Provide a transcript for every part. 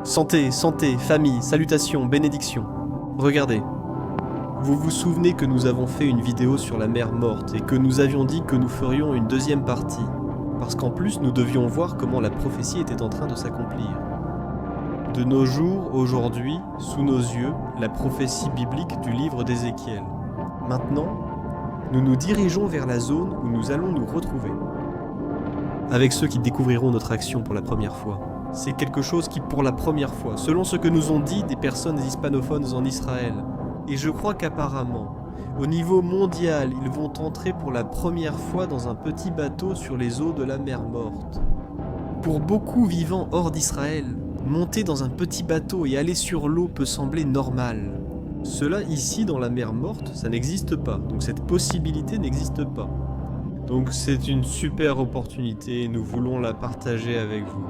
Santé, santé, famille, salutations, bénédictions. Regardez. Vous vous souvenez que nous avons fait une vidéo sur la mer morte et que nous avions dit que nous ferions une deuxième partie, parce qu'en plus nous devions voir comment la prophétie était en train de s'accomplir. De nos jours, aujourd'hui, sous nos yeux, la prophétie biblique du livre d'Ézéchiel. Maintenant, nous nous dirigeons vers la zone où nous allons nous retrouver. Avec ceux qui découvriront notre action pour la première fois. C'est quelque chose qui, pour la première fois, selon ce que nous ont dit des personnes hispanophones en Israël, et je crois qu'apparemment, au niveau mondial, ils vont entrer pour la première fois dans un petit bateau sur les eaux de la mer morte. Pour beaucoup vivant hors d'Israël, monter dans un petit bateau et aller sur l'eau peut sembler normal. Cela ici dans la mer morte, ça n'existe pas, donc cette possibilité n'existe pas. Donc c'est une super opportunité et nous voulons la partager avec vous.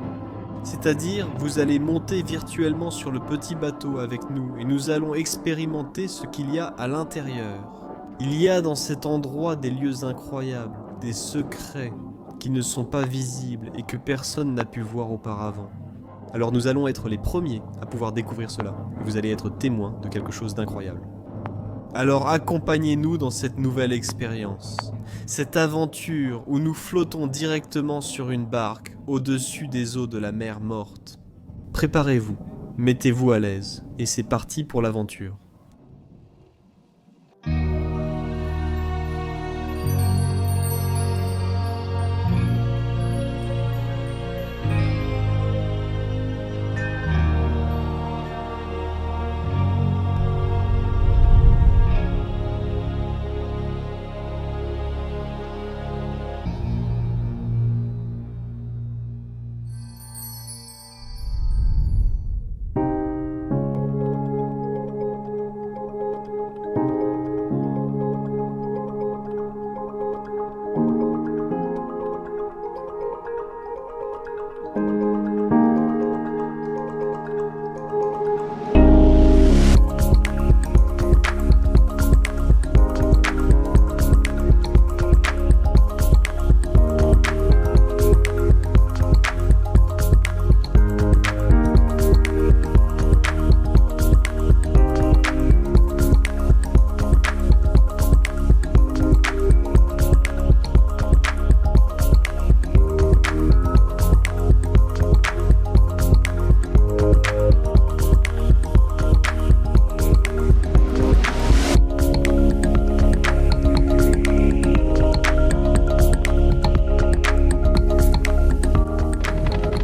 C'est-à-dire, vous allez monter virtuellement sur le petit bateau avec nous et nous allons expérimenter ce qu'il y a à l'intérieur. Il y a dans cet endroit des lieux incroyables, des secrets qui ne sont pas visibles et que personne n'a pu voir auparavant. Alors nous allons être les premiers à pouvoir découvrir cela et vous allez être témoins de quelque chose d'incroyable. Alors accompagnez-nous dans cette nouvelle expérience, cette aventure où nous flottons directement sur une barque au-dessus des eaux de la mer morte. Préparez-vous, mettez-vous à l'aise et c'est parti pour l'aventure.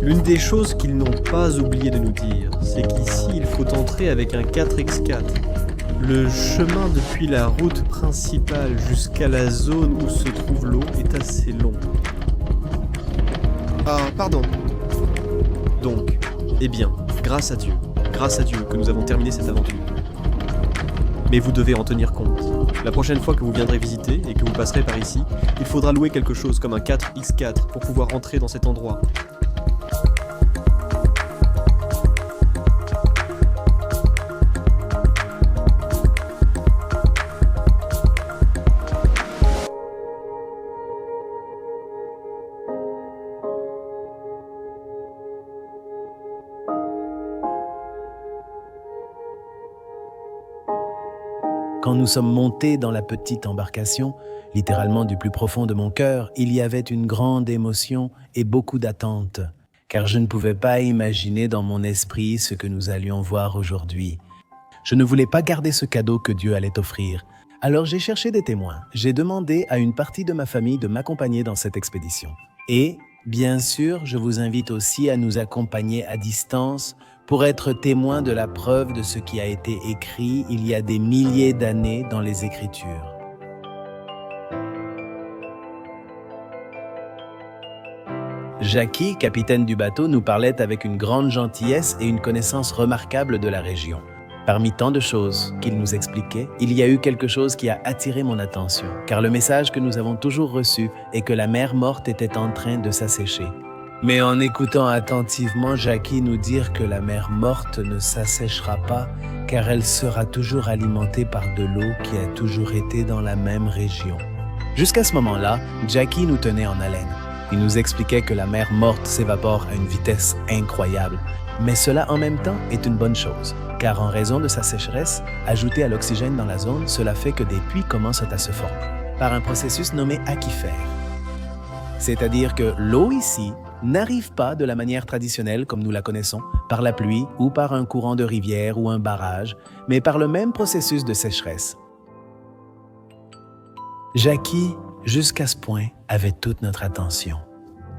L'une des choses qu'ils n'ont pas oublié de nous dire, c'est qu'ici il faut entrer avec un 4x4. Le chemin depuis la route principale jusqu'à la zone où se trouve l'eau est assez long. Ah, pardon. Donc, eh bien, grâce à Dieu que nous avons terminé cette aventure. Mais vous devez en tenir compte. La prochaine fois que vous viendrez visiter et que vous passerez par ici, il faudra louer quelque chose comme un 4x4 pour pouvoir rentrer dans cet endroit. Quand nous sommes montés dans la petite embarcation, littéralement du plus profond de mon cœur, il y avait une grande émotion et beaucoup d'attente, car je ne pouvais pas imaginer dans mon esprit ce que nous allions voir aujourd'hui. Je ne voulais pas garder ce cadeau que Dieu allait offrir, alors j'ai cherché des témoins. J'ai demandé à une partie de ma famille de m'accompagner dans cette expédition. Et, bien sûr, je vous invite aussi à nous accompagner à distance pour être témoin de la preuve de ce qui a été écrit il y a des milliers d'années dans les Écritures. Jackie, capitaine du bateau, nous parlait avec une grande gentillesse et une connaissance remarquable de la région. Parmi tant de choses qu'il nous expliquait, il y a eu quelque chose qui a attiré mon attention, car le message que nous avons toujours reçu est que la mer morte était en train de s'assécher. Mais en écoutant attentivement Jackie nous dire que la mer morte ne s'asséchera pas, car elle sera toujours alimentée par de l'eau qui a toujours été dans la même région. Jusqu'à ce moment-là, Jackie nous tenait en haleine. Il nous expliquait que la mer morte s'évapore à une vitesse incroyable Mais cela en même temps est une bonne chose, car en raison de sa sécheresse, ajoutée à l'oxygène dans la zone, cela fait que des puits commencent à se former, par un processus nommé aquifère. C'est-à-dire que l'eau ici n'arrive pas de la manière traditionnelle comme nous la connaissons, par la pluie ou par un courant de rivière ou un barrage, mais par le même processus de sécheresse. Jackie, jusqu'à ce point, avait toute notre attention.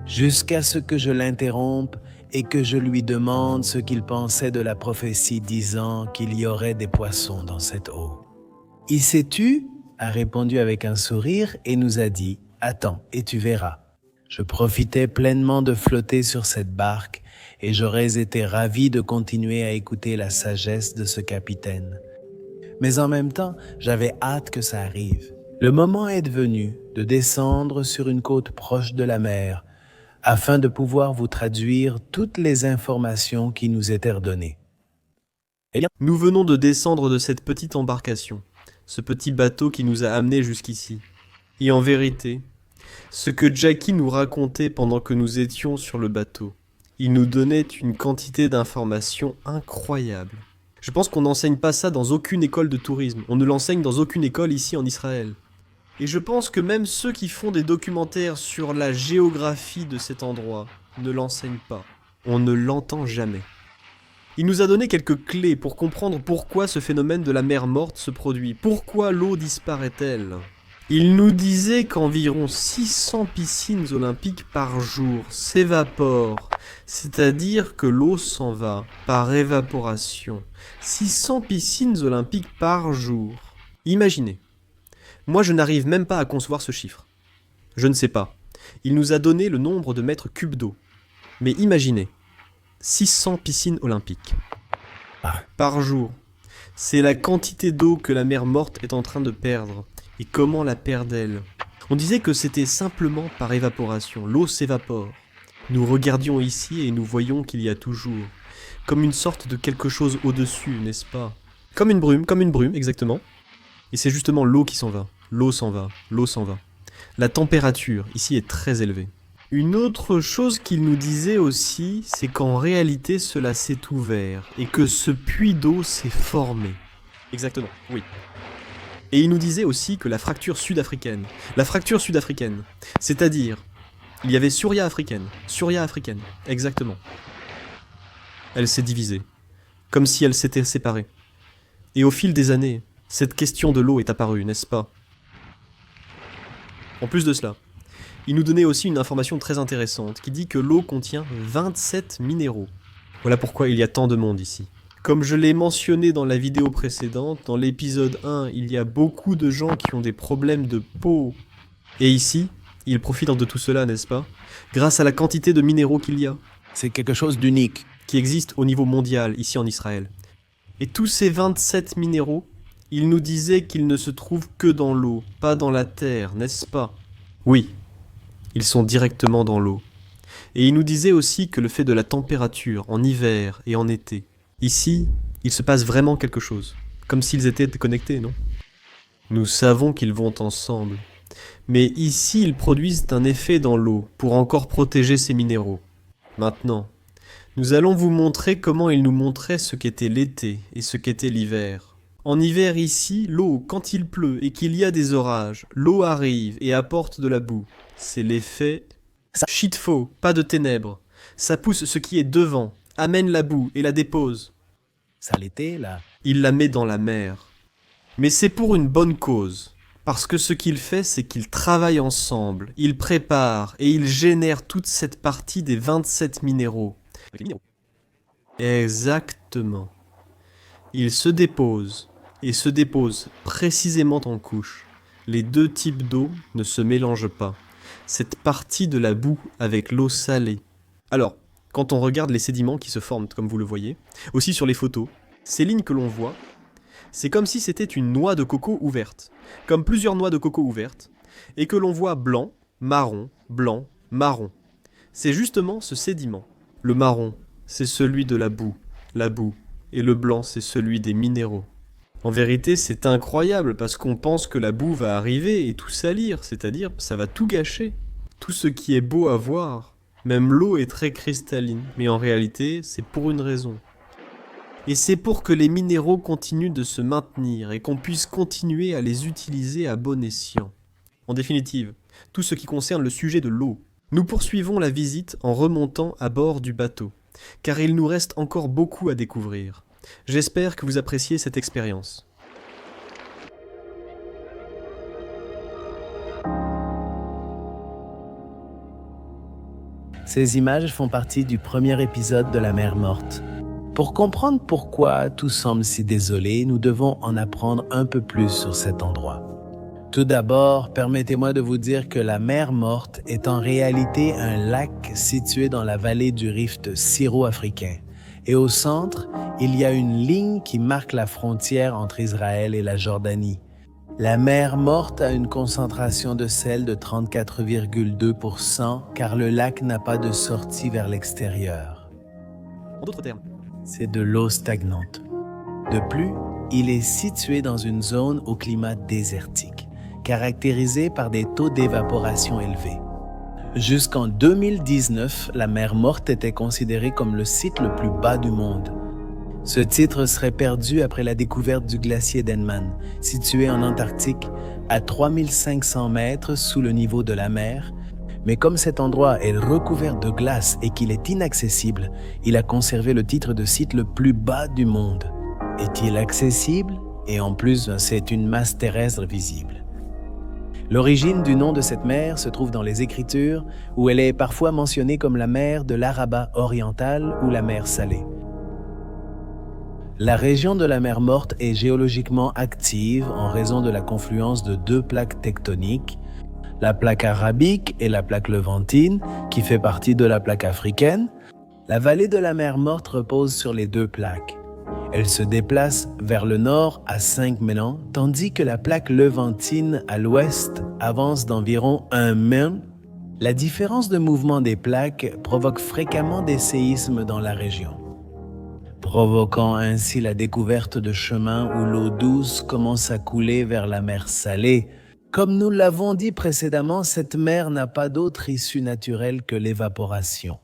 Jusqu'à ce que je l'interrompe et que je lui demande ce qu'il pensait de la prophétie disant qu'il y aurait des poissons dans cette eau. « Y sais-tu » a répondu avec un sourire et nous a dit « Attends et tu verras ». Je profitais pleinement de flotter sur cette barque et j'aurais été ravi de continuer à écouter la sagesse de ce capitaine. Mais en même temps, j'avais hâte que ça arrive. Le moment est venu de descendre sur une côte proche de la mer afin de pouvoir vous traduire toutes les informations qui nous étaient redonnées. Nous venons de descendre de cette petite embarcation, ce petit bateau qui nous a amenés jusqu'ici. Et en vérité, ce que Jackie nous racontait pendant que nous étions sur le bateau, il nous donnait une quantité d'informations incroyables. Je pense qu'on n'enseigne pas ça dans aucune école de tourisme, on ne l'enseigne dans aucune école ici en Israël. Et je pense que même ceux qui font des documentaires sur la géographie de cet endroit ne l'enseignent pas. On ne l'entend jamais. Il nous a donné quelques clés pour comprendre pourquoi ce phénomène de la mer morte se produit. Pourquoi l'eau disparaît-elle ? Il nous disait qu'environ 600 piscines olympiques par jour s'évaporent, c'est-à-dire que l'eau s'en va par évaporation. 600 piscines olympiques par jour. Imaginez. Moi, je n'arrive même pas à concevoir ce chiffre. Je ne sais pas. Il nous a donné le nombre de mètres cubes d'eau. Mais imaginez. 600 piscines olympiques. Par jour. C'est la quantité d'eau que la mer morte est en train de perdre. Et comment la perd-elle ? On disait que c'était simplement par évaporation. L'eau s'évapore. Nous regardions ici et nous voyons qu'il y a toujours, comme une sorte de quelque chose au-dessus, n'est-ce pas ? Comme une brume, exactement. Et c'est justement l'eau qui s'en va. L'eau s'en va, l'eau s'en va. La température ici est très élevée. Une autre chose qu'il nous disait aussi, c'est qu'en réalité cela s'est ouvert et que ce puits d'eau s'est formé. Exactement, oui. Et il nous disait aussi que la fracture sud-africaine, c'est-à-dire, il y avait Surya africaine, exactement. Elle s'est divisée, comme si elle s'était séparée. Et au fil des années, cette question de l'eau est apparue, n'est-ce pas ? En plus de cela, il nous donnait aussi une information très intéressante qui dit que l'eau contient 27 minéraux. Voilà pourquoi il y a tant de monde ici. Comme je l'ai mentionné dans la vidéo précédente, dans l'épisode 1, il y a beaucoup de gens qui ont des problèmes de peau. Et ici, ils profitent de tout cela, n'est-ce pas ? Grâce à la quantité de minéraux qu'il y a. C'est quelque chose d'unique. Qui existe au niveau mondial, ici en Israël. Et tous ces 27 minéraux, il nous disait qu'ils ne se trouvent que dans l'eau, pas dans la terre, n'est-ce pas ? Oui, ils sont directement dans l'eau. Et il nous disait aussi que le fait de la température, en hiver et en été, ici, il se passe vraiment quelque chose, comme s'ils étaient connectés, non ? Nous savons qu'ils vont ensemble. Mais ici, ils produisent un effet dans l'eau pour encore protéger ces minéraux. Maintenant, nous allons vous montrer comment ils nous montraient ce qu'était l'été et ce qu'était l'hiver. En hiver ici, l'eau, quand il pleut et qu'il y a des orages, l'eau arrive et apporte de la boue. C'est l'effet shitfo, pas de ténèbres. Ça pousse ce qui est devant, amène la boue et la dépose. Ça l'était, là. Il la met dans la mer. Mais c'est pour une bonne cause. Parce que ce qu'il fait, c'est qu'ils travaillent ensemble, ils préparent et ils génèrent toute cette partie des 27 minéraux. Exactement. Ils se déposent, et se déposent précisément en couche. Les deux types d'eau ne se mélangent pas. Cette partie de la boue avec l'eau salée. Alors, quand on regarde les sédiments qui se forment, comme vous le voyez, aussi sur les photos, ces lignes que l'on voit, c'est comme si c'était une noix de coco ouverte, comme plusieurs noix de coco ouvertes, et que l'on voit blanc, marron, C'est justement ce sédiment. Le marron, c'est celui de la boue, et le blanc, c'est celui des minéraux. En vérité, c'est incroyable parce qu'on pense que la boue va arriver et tout salir, c'est-à-dire ça va tout gâcher. Tout ce qui est beau à voir Même l'eau est très cristalline, mais en réalité, c'est pour une raison. Et c'est pour que les minéraux continuent de se maintenir et qu'on puisse continuer à les utiliser à bon escient. En définitive, tout ce qui concerne le sujet de l'eau. Nous poursuivons la visite en remontant à bord du bateau, car il nous reste encore beaucoup à découvrir. J'espère que vous appréciez cette expérience. Ces images font partie du premier épisode de La mer morte. Pour comprendre pourquoi tout semble si désolé, nous devons en apprendre un peu plus sur cet endroit. Tout d'abord, permettez-moi de vous dire que la mer morte est en réalité un lac situé dans la vallée du rift syro-africain. Et au centre, il y a une ligne qui marque la frontière entre Israël et la Jordanie. La mer morte a une concentration de sel de 34,2% car le lac n'a pas de sortie vers l'extérieur. En d'autres termes, c'est de l'eau stagnante. De plus, il est situé dans une zone au climat désertique, caractérisée par des taux d'évaporation élevés. Jusqu'en 2019, la mer morte était considérée comme le site le plus bas du monde. Ce titre serait perdu après la découverte du glacier Denman, situé en Antarctique, à 3500 mètres sous le niveau de la mer. Mais comme cet endroit est recouvert de glace et qu'il est inaccessible, il a conservé le titre de site le plus bas du monde. Est-il accessible? Et en plus, c'est une masse terrestre visible. L'origine du nom de cette mer se trouve dans les Écritures, où elle est parfois mentionnée comme la mer de l'Araba orientale ou la mer Salée. La région de la mer Morte est géologiquement active en raison de la confluence de deux plaques tectoniques, la plaque arabique et la plaque levantine, qui fait partie de la plaque africaine. La vallée de la mer Morte repose sur les deux plaques. Elle se déplace vers le nord à 5 mètres, tandis que la plaque levantine à l'ouest avance d'environ 1 mètre. La différence de mouvement des plaques provoque fréquemment des séismes dans la région, provoquant ainsi la découverte de chemins où l'eau douce commence à couler vers la mer Salée. Comme nous l'avons dit précédemment, cette mer n'a pas d'autre issue naturelle que l'évaporation.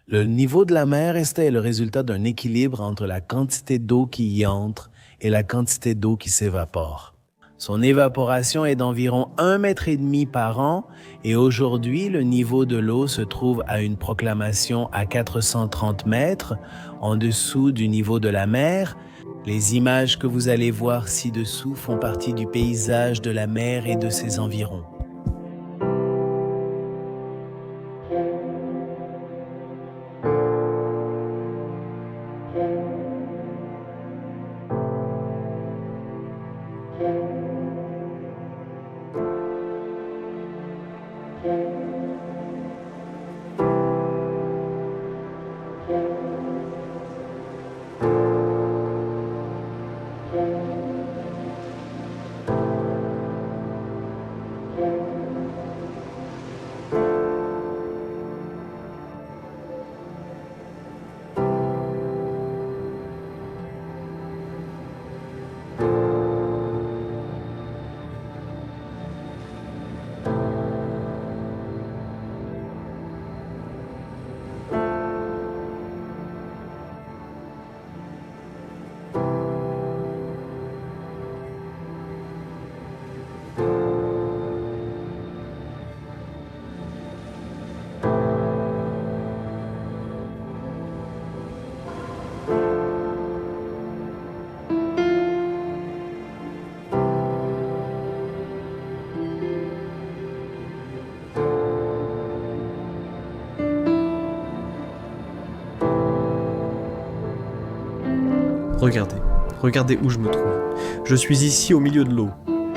Le niveau de la mer est le résultat d'un équilibre entre la quantité d'eau qui y entre et la quantité d'eau qui s'évapore. Son évaporation est d'environ 1,5 mètre par an et aujourd'hui, le niveau de l'eau se trouve à une proclamation à 430 mètres en dessous du niveau de la mer. Les images que vous allez voir ci-dessous font partie du paysage de la mer et de ses environs. Regardez où je me trouve. Je suis ici au milieu de l'eau.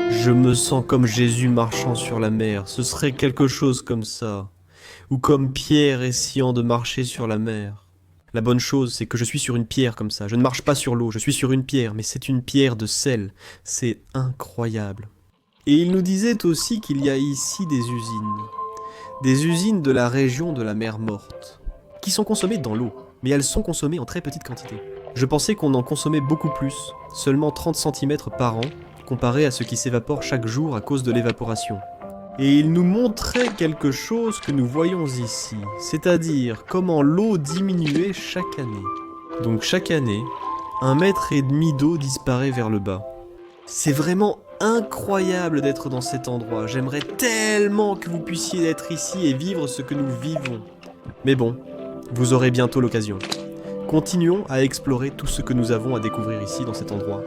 Je me sens comme Jésus marchant sur la mer. Ce serait quelque chose comme ça. Ou comme Pierre essayant de marcher sur la mer. La bonne chose, c'est que je suis sur une pierre comme ça. Je ne marche pas sur l'eau, je suis sur une pierre, mais c'est une pierre de sel. C'est incroyable. Et il nous disait aussi qu'il y a ici des usines. Des usines de la région de la mer Morte, qui sont consommées dans l'eau, mais elles sont consommées en très petite quantité. Je pensais qu'on en consommait beaucoup plus, seulement 30 cm par an, comparé à ce qui s'évapore chaque jour à cause de l'évaporation. et il nous montrait quelque chose que nous voyons ici, c'est-à-dire comment l'eau diminuait chaque année. Donc chaque année, 1,5 mètre d'eau disparaît vers le bas. C'est vraiment incroyable d'être dans cet endroit, j'aimerais tellement que vous puissiez être ici et vivre ce que nous vivons. Mais bon, vous aurez bientôt l'occasion. Continuons à explorer tout ce que nous avons à découvrir ici dans cet endroit.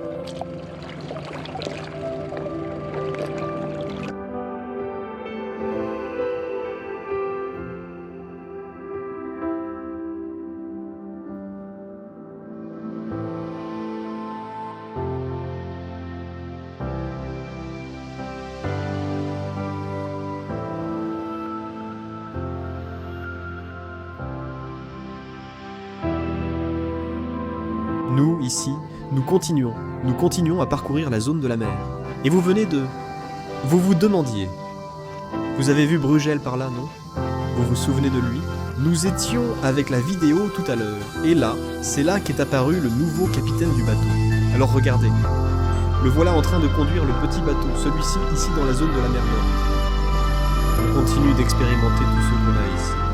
Nous, ici, nous continuons à parcourir la zone de la mer. Et vous venez de... Vous vous demandiez... Vous avez vu Brugel par là, non? Vous vous souvenez de lui? Nous étions avec la vidéo tout à l'heure. Et là, c'est là qu'est apparu le nouveau capitaine du bateau. Alors regardez. Le voilà en train de conduire le petit bateau, celui-ci ici dans la zone de la mer Morte. On continue d'expérimenter tout ce qu'on a ici.